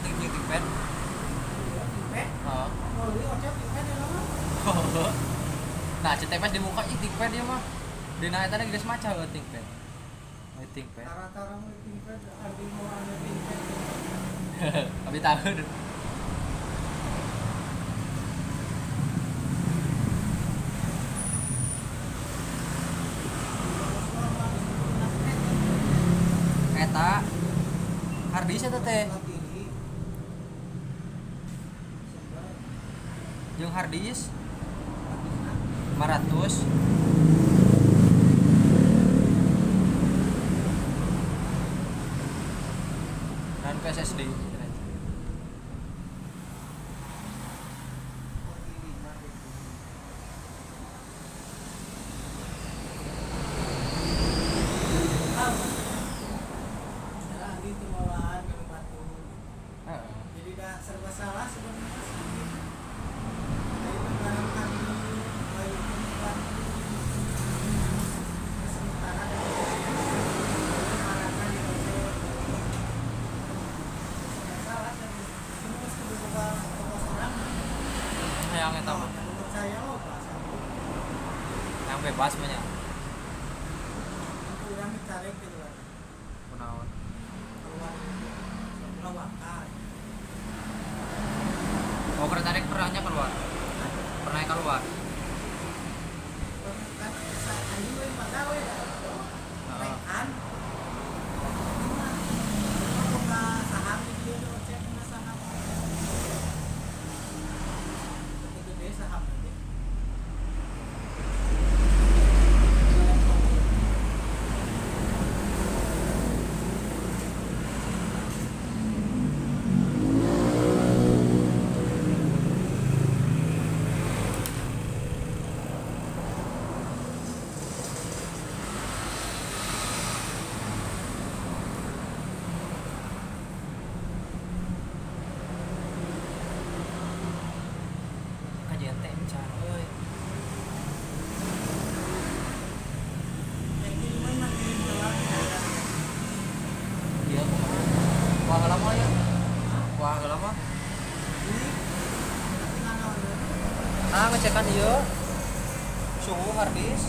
yang tinggi pet. Pet? Oh. Oh, dia ojek pet ya lo. Nah, CTPS di muka itu pet dia mah. Di naik tadi geus maca euting pet. Euting pet. Tara-tara mau pet, ada mau ada pet. Abi tahu. Eta harddisk eta teh. Jeung harddisk 500. Dan SSD. Jadi udah serba salah sebenarnya. Dari barang kami, baik tempat sementara barangkan di ojek. Serba salah dan ini mesti dibuka toko orang. Yang eta mah. Menurut saya lo bahasa Yang bebas mah nya. kurang ditarik gitu kan. Kunaon? Keluar lawakan. Oh, kereta pernahnya keluar. Pernah keluar. Kan anjing we pagawe dah. Rekan. Buka saham di dia do cek na saham. Itu gede saham nanti. Kajian teh encan euy. Ini mah makin doang ya. Iya kumaha? Wah lama ya. Wah lama. Ini tapi ngana we. Ah ngecekan ieu. Suhu harddisk.